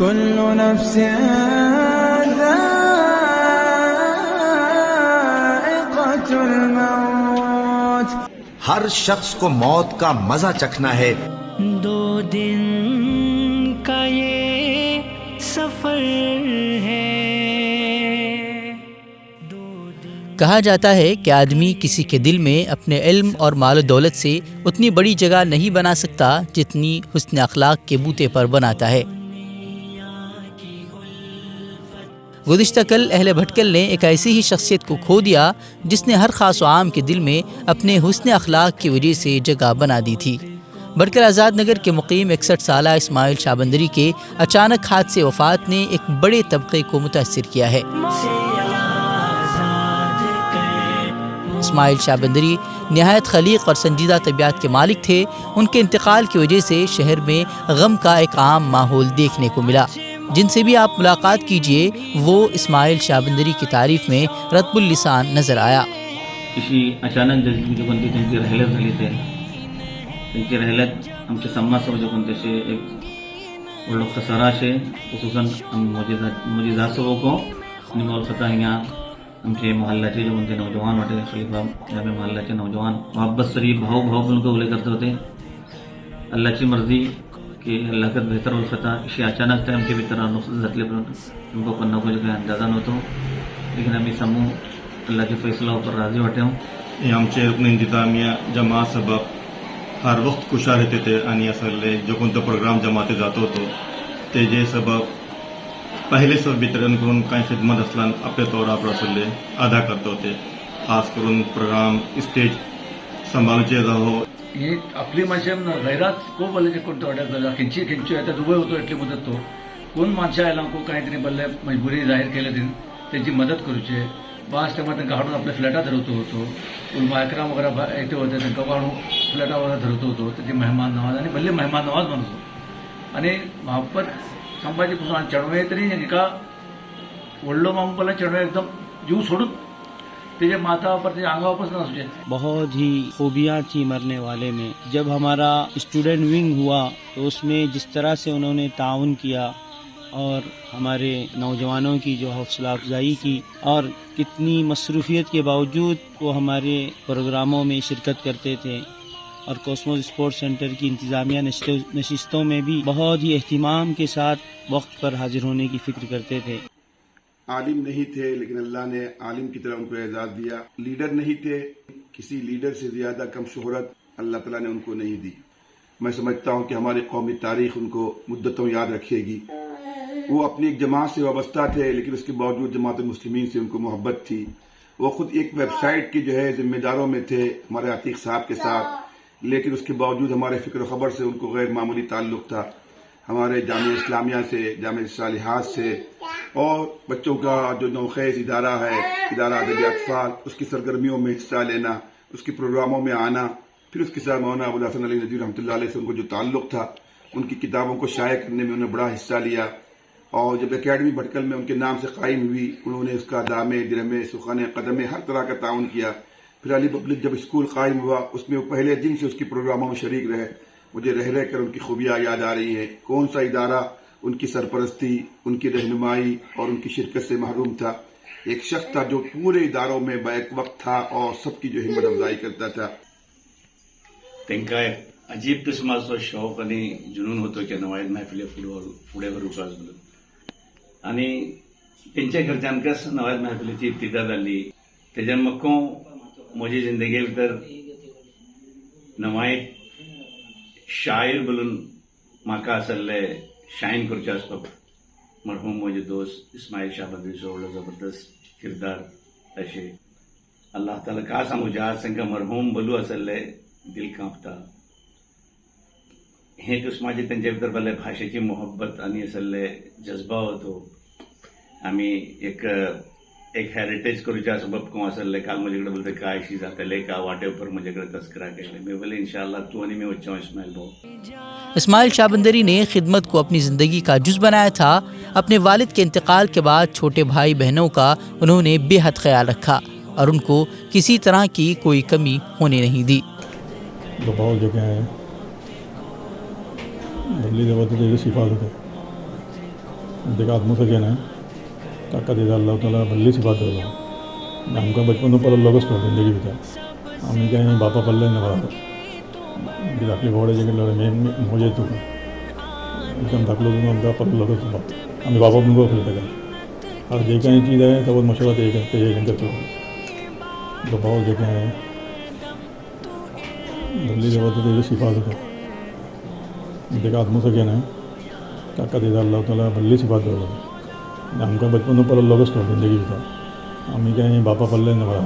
كل نفس ذائقة الموت. ہر شخص کو موت کا مزہ چکھنا ہے. 2 دن کا یہ سفر ہے. کہا جاتا ہے کہ آدمی کسی کے دل میں اپنے علم اور مال و دولت سے اتنی بڑی جگہ نہیں بنا سکتا جتنی حسن اخلاق کے بوتے پر بناتا ہے. گزشتہ کل اہل بھٹکل نے ایک ایسی ہی شخصیت کو کھو دیا جس نے ہر خاص و عام کے دل میں اپنے حسن اخلاق کی وجہ سے جگہ بنا دی تھی. بھٹکل آزاد نگر کے مقیم 61 سالہ اسماعیل شاہ بندری کے اچانک حادثے وفات نے ایک بڑے طبقے کو متاثر کیا ہے. اسماعیل شاہ بندری نہایت خلیق اور سنجیدہ طبیعت کے مالک تھے. ان کے انتقال کی وجہ سے شہر میں غم کا ایک عام ماحول دیکھنے کو ملا. جن سے بھی آپ ملاقات کیجئے وہ اسماعیل شاہ بندری کی تعریف میں رطب اللسان نظر آیا. अशी अचानक जी कोणती त्यांची राहिलत झाली ते त्यांची राहिलत आमचे समाजसोबत कोणतेसे एक वडलो खसारा शे खसूसन मुजीदा सबो को निमोल खता हिंगा आमचे मोहल्ल्याचे जे कोणते नौजवान होते खलीफा जामे मोहल्ल्याचे नौजवान मोहब्बत सरी भाव बोलून कबूले करते होते. अल्लाहची मर्जी कि अल्लाह का बेहतर वलखता इशी अचानक ते आमचे भितर नुकसान जातले पण तुमको पण नको काही अंदाजा नव्हतो. लेकिन आम्ही समूह अल्लाह के फैसला पर राजी होते हूँ. आमचे रुकन इंतजामिया जमा सबब हर वक्त खुशा रहते थे आणि असले जो कोणता प्रोग्राम जमाते जात होतो ते जे सबब पहिले सब वितरण करून काही खिदमत असला आपल्या तौरावर असले अदा करते होते. खास करून प्रोग्राम स्टेज सांभाळूचे हो ही आपली माणसं गैरात खूप बोलले कोणतं वाटत खिंची आता दुबई होतो एटली मदत तो कोण माणसं आयला को काहीतरी बोलले मजबुरी जाहीर केले त्यांची मदत करूचे. बास तेव्हा त्यांना हाडून आपल्या फ्लॅटात धरवतो होतो. मायक्राम वगैरे येते होते त्यांना काढून फ्लॅटावर धरवतो होतो. त्याची मेहमान नवाज आणि भले मेहमान नवाज माणूस आणि मोहब्बत संभाजी पासून चढवे तरी एका वडलो मामूला चढवे एकदम जीव सोडून तेजे माथा पर तेजे अंगावर न असू. बहुत ही खूबियाँ थी मरने वाले में. जब हमारा स्टूडेंट विंग हुआ तो उसमें जिस तरह से उन्होंने ताउन किया और हमारे नौजवानों की जो हौसला अफजाई की और कितनी मसरूफियत के बावजूद वो हमारे प्रोग्रामों में शिरकत करते थे और कॉस्मोस स्पोर्ट्स सेंटर की इंतज़ामिया नशिस्तों में भी बहुत ही अहतमाम के साथ वक्त पर हाजिर होने की फ़िक्र करते थे. आलिम नहीं थे लेकिन अल्लाह ने आलिम की तरह उनको एजाज़ दिया. लीडर नहीं थे, किसी लीडर से ज़्यादा कम शोहरत अल्लाह ताला ने उनको नहीं दी. मैं समझता हूँ कि हमारी कौमी तारीख़ उनको मुद्दतों याद रखेगी. वो अपनी एक जमात से वाबस्ता थे लेकिन उसके बावजूद जमात मुस्लिमीन से उनको मोहब्बत थी. वो खुद एक वेबसाइट के जो है जिम्मेदारों में थे हमारे आतिक साहब के साथ, लेकिन उसके बावजूद हमारे फ़िक्र ख़बर से उनको गैर मामूली ताल्लुक़ था. हमारे जामिया इस्लामिया से, जामिया सालिहात से और बच्चों का जो नौखेज़ इदारा है, इदारा अदबी अतफ़ाल, उसकी सरगर्मियों में हिस्सा लेना, उसके प्रोग्रामों में आना, फिर उसके साथ मौलाना अबुल हसन अली नदवी रहमतुल्लाह अलैह से उनको जो ताल्लुक़ था, उनकी किताबों को शाये करने में उन्होंने बड़ा हिस्सा लिया. और जब एकेडमी भटकल में उनके नाम से कायम हुई उन्होंने उसका दामे दिरमे सुखाने कदमे हर तरह का ताउन किया. फिर अली पब्लिक जब स्कूल कायम हुआ उसमें वो पहले दिन से उसकी प्रोग्रामों में शरीक रहे. मुझे रह कर उनकी खूबियाँ याद आ रही हैं. कौन सा इदारा उनकी सरपरस्ती, उनकी रहनुमाई और उनकी शिरकत से महरूम था. एक शख्स था जो पूरे इदारों में बैक वक्त था और सबकी जो हिम्मत अफजाई करता था. त्यांका एक अजीब किस्माचो शौक आणि जुनून होतो की नवायत महफिली फुडें व्हरूंक आणि त्यांच्या घरच्यांकाच नवायत महफिलीची इब्तिदा जाल्ली. तेज्यान म्हाका म्हजे जिंदगे भितर नवायत शायर बोलून म्हाका आसले शायन करचे आसपाक मरहूम म्हजे दोस्त इस्माईल शाह बंदरीचो व्हडलो जबरदस्त किरदार तशें अल्लाह ताला का सांगू आज तांकां मरहूम बोलू आसले दिल कांपता. हे म्हाजे तेंचे भितर भले भाशेची मोहब्बत आनी आसले जज्बा होतो. आमी एक हेरिटेज करूच्या सबब को आसले काल म्हजे कडेन बोलते काय शी जातले का वाटे उपर म्हजे कडेन तस्करा केले. मैं बोले इंशाअल्लाह तू आनी मैं वच्चा इस्माइल भाऊ. اسماعیل شاہ بندری نے خدمت کو اپنی زندگی کا جز بنایا تھا. اپنے والد کے انتقال کے بعد چھوٹے بھائی بہنوں کا انہوں نے بے حد خیال رکھا اور ان کو کسی طرح کی کوئی کمی ہونے نہیں دی. بہت جگہ ہیں بدلی جگہ تو صفات ہوتے देखा आदमों से कहना है काका दे अल्लाह ताला बल्ली सी बात होगा हमका बचपन पर अल्लाह को स्टोर जिंदगी बिता हमें कहीं बापा पल्ले न बड़ा गिराकी घोड़े जगह लड़े में मुझे तो एकदम धक लोग हमका पर अल्लाह को सुबह हमें बापा को फिर तक और जे कहीं चीज़ है सब मशवरा ये करते तो बहुत जगह है बल्ली जब तो ये सिफा होता देखा आदमों से कहना है काका दे अल्लाह ताला बल्ली सी बात होगा हमका बचपन पर अल्लाह को स्टोर जिंदगी बिता हमें कहीं बापा पल्ले न बड़ा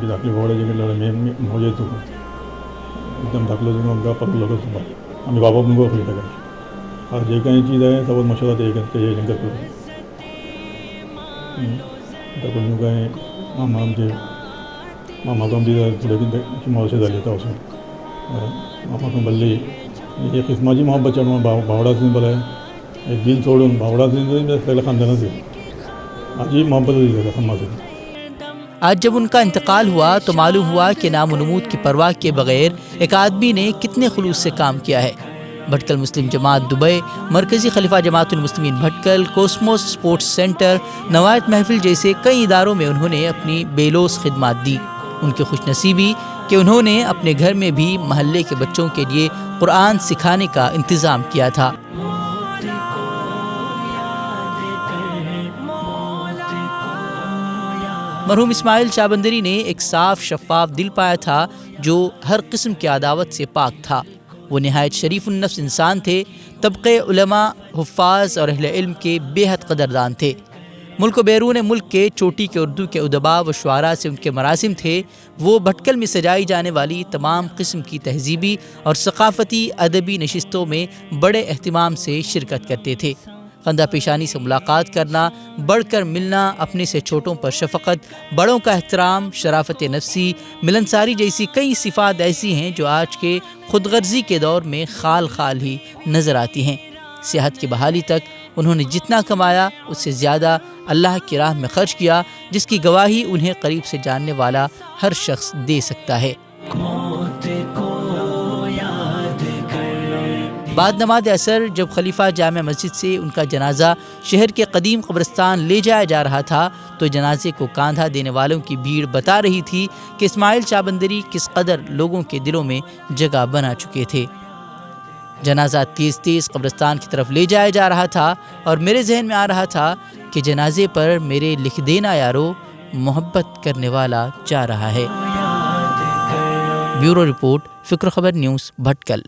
गिराकी घोड़े जगह लड़े में मुझे तो एकदम धक लोग हमका पर अल्लाह को सुबह हमें बापा को फिर तक और जे कहीं चीज़ है सब मशवरा ये करते कहीं मामा को हम थोड़े मौसे लेता उसमें मामा को बल्ली ये किस्माजी मोहब्बत चढ़वा बावड़ा सिंह बोला एक दिल छोड़ून बावड़ा सिंह सगळ्या खानदाना से अजीब मोहब्बत हुई सम्मा से। आज जब उनका इंतकाल हुआ तो मालूम हुआ कि नाम नमूद की परवाह के बगैर एक आदमी ने कितने खुलूस से काम किया है। भटकल मुस्लिम जमात दुबई, मरकज़ी खलीफा जमातुल मुस्लिमीन भटकल, कोस्मोस स्पोर्ट्स सेंटर, नवायत महफिल जैसे कई इदारों में उन्होंने अपनी बेलोस खिदमात दी। उनकी खुशनसीबी कि उन्होंने अपने घर में भी महल्ले के बच्चों के लिए कुरान सिखाने का इंतज़ाम किया था। मरहूम इस्माइल चाबंदरी ने एक साफ शफाफ दिल पाया था जो हर किस्म की अदावत से पाक था। वो नहायत शरीफ नफ्स इंसान थे। तबक़े उलमा, हुफ़ाज़ और अहले इल्म के बेहद क़दरदान थे। मुल्क व बैरून मुल्क के चोटी के उर्दू के उदबा व शुआरा से उनके मरासिम थे। वो भटकल में सजाई जाने वाली तमाम किस्म की तहजीबी और सक़ाफ़ती अदबी नशिस्तों में बड़े एहतिमाम से शिरकत करते थे। कंधा पेशानी से मुलाकात करना, बढ़कर मिलना, अपने से छोटों पर शफ़क़त, बड़ों का एहतराम, शराफ़त नफ्सी, मिलनसारी जैसी कई सिफ़ात ऐसी हैं जो आज के खुदगर्ज़ी के दौर में खाल खाल ही नज़र आती हैं। सेहत की बहाली तक उन्होंने जितना कमाया उससे ज़्यादा अल्लाह की राह में खर्च किया, जिसकी गवाही उन्हें करीब से जानने वाला हर शख्स दे सकता है। बाद नमाज असर जब खलीफा जामे मस्जिद से उनका जनाजा शहर के कदीम कब्रिस्तान ले जाया जा रहा था तो जनाजे को कांधा देने वालों की भीड़ बता रही थी कि इस्माइल चाबंदरी किस कदर लोगों के दिलों में जगह बना चुके थे। जनाजा तेज़ तेज़ कब्रिस्तान की तरफ ले जाया जा रहा था और मेरे जहन में आ रहा था कि जनाजे पर मेरे लिख देना यारो, मोहब्बत करने वाला जा रहा है। ब्यूरो रिपोर्ट, फ़िक्र खबर न्यूज़, भटकल।